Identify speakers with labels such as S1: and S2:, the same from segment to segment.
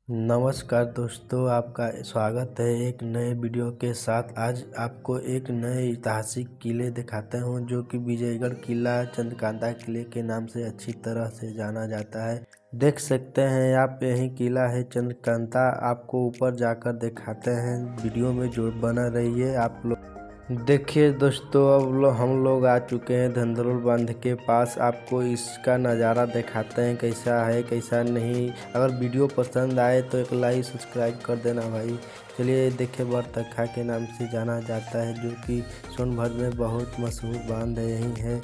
S1: नमस्कार दोस्तों, आपका स्वागत है एक नए वीडियो के साथ। आज आपको एक नए ऐतिहासिक किले दिखाते हूँ जो कि विजयगढ़ किला चंद्रकांता किले के नाम से अच्छी तरह से जाना जाता है। देख सकते हैं आप, यही किला है चंद्रकांता। आपको ऊपर जाकर दिखाते हैं, वीडियो में जो बना रहिए आप लोग। देखिए दोस्तों, अब हम लोग आ चुके हैं धंधुरुल बांध के पास। आपको इसका नज़ारा दिखाते हैं कैसा है कैसा नहीं। अगर वीडियो पसंद आए तो एक लाइक सब्सक्राइब कर देना भाई। चलिए, देखिए बरतखा के नाम से जाना जाता है जो कि सोनभद्र में बहुत मशहूर बांध यही है।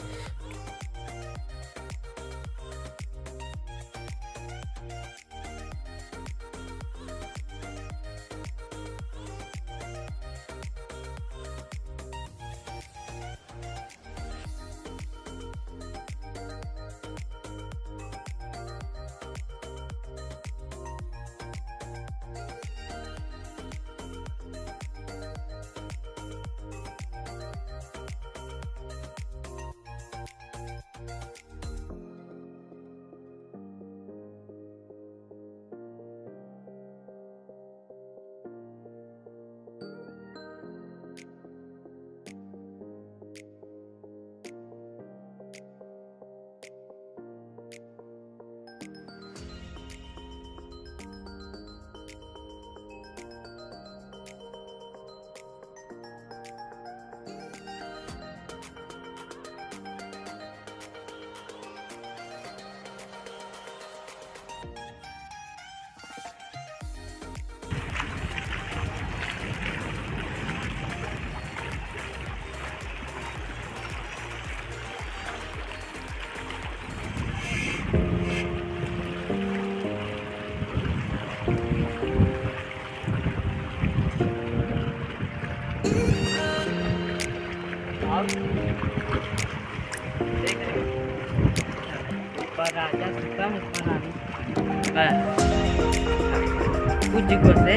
S2: Puji kose,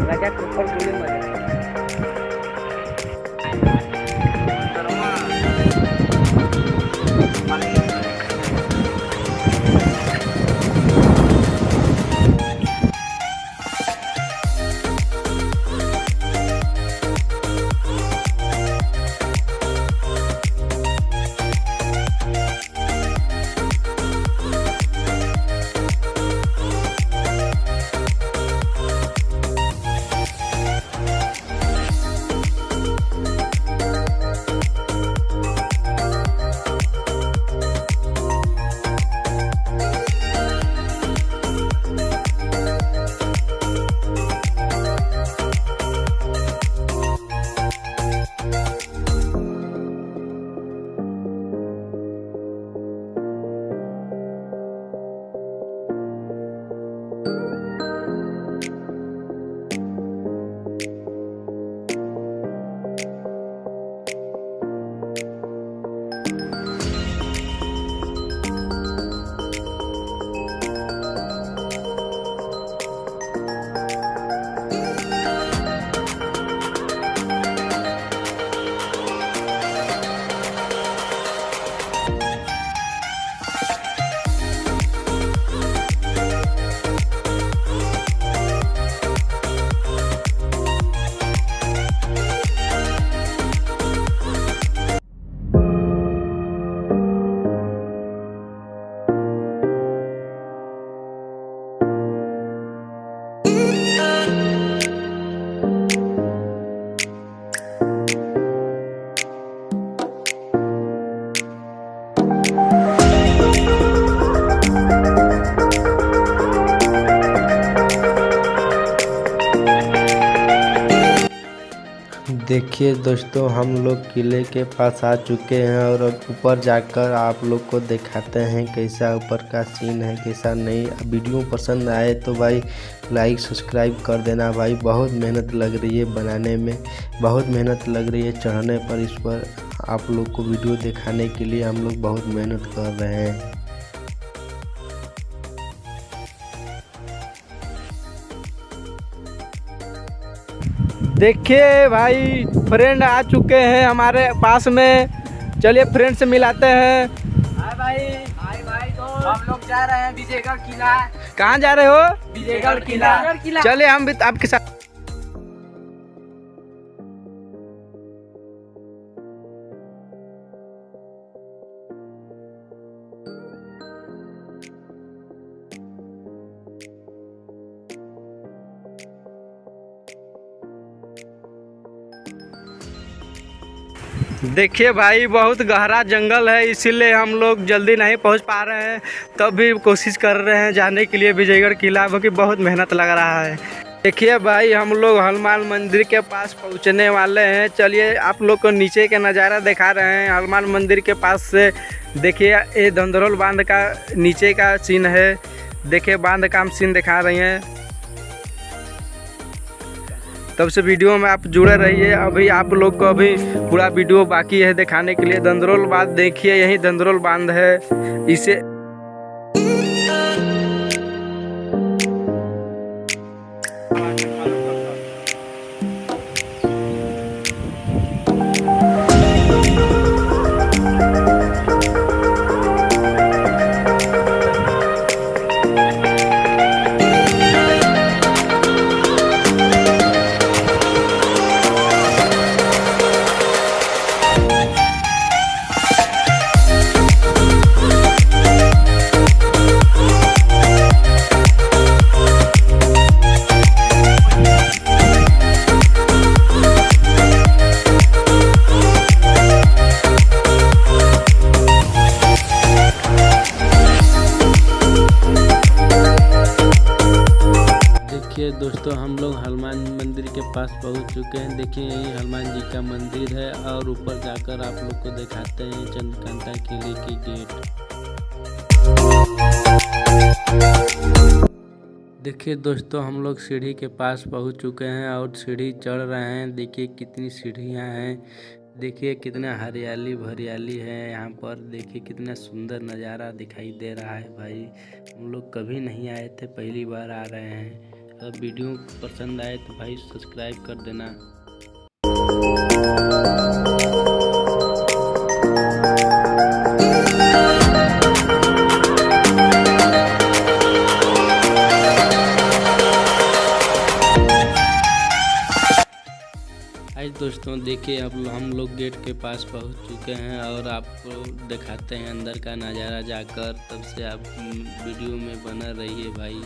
S2: lagi aku pergi mana?
S1: देखिए दोस्तों, हम लोग किले के पास आ चुके हैं और ऊपर जाकर आप लोग को दिखाते हैं कैसा ऊपर का सीन है कैसा नहीं। वीडियो पसंद आए तो भाई लाइक सब्सक्राइब कर देना भाई। बहुत मेहनत लग रही है बनाने में, बहुत मेहनत लग रही है चढ़ने पर। इस पर आप लोग को वीडियो दिखाने के लिए हम लोग बहुत मेहनत कर रहे हैं।
S3: देखिए भाई, फ्रेंड आ चुके हैं हमारे पास में। चलिए फ्रेंड से मिलाते हैं।
S2: हाय भाई, तो हम लोग जा रहे हैं विजयगढ़ किला।
S3: कहाँ जा रहे हो?
S2: विजयगढ़ किला।
S3: चलिए हम भी आपके साथ। देखिए भाई, बहुत गहरा जंगल है, इसीलिए हम लोग जल्दी नहीं पहुंच पा रहे हैं, तब भी कोशिश कर रहे हैं जाने के लिए विजयगढ़ किला, क्योंकि बहुत मेहनत लग रहा है। देखिए भाई, हम लोग हनुमान मंदिर के पास पहुंचने वाले हैं। चलिए आप लोग को नीचे का नज़ारा दिखा रहे हैं हनुमान मंदिर के पास से। देखिए ये धंधरौल बांध का नीचे का सीन है। देखिए बांध का हम सीन दिखा रहे हैं। तब से वीडियो में आप जुड़े रहिए। अभी आप लोग को अभी पूरा वीडियो बाकी है दिखाने के लिए। धंधरौल बांध देखिए, यही धंधरौल बांध है। इसे
S4: दोस्तों, हम लोग हनुमान मंदिर के पास पहुंच चुके हैं। देखिए यही हनुमान जी का मंदिर है और ऊपर जाकर आप लोग को दिखाते हैं चंद्रकांता किले की गेट। देखिए दोस्तों, हम लोग सीढ़ी के पास पहुंच चुके हैं और सीढ़ी चढ़ रहे हैं। देखिए कितनी सीढ़ियां हैं, देखिए कितना हरियाली भरियाली है यहाँ पर। देखिए कितना सुंदर नज़ारा दिखाई दे रहा है भाई। हम लोग कभी नहीं आए थे, पहली बार आ रहे हैं। अगर वीडियो पसंद आए तो भाई सब्सक्राइब कर देना। दोस्तों देखिए, अब हम लोग गेट के पास पहुंच चुके हैं और आपको दिखाते हैं अंदर का नज़ारा जाकर। तब से आप वीडियो में बना रहिए भाई।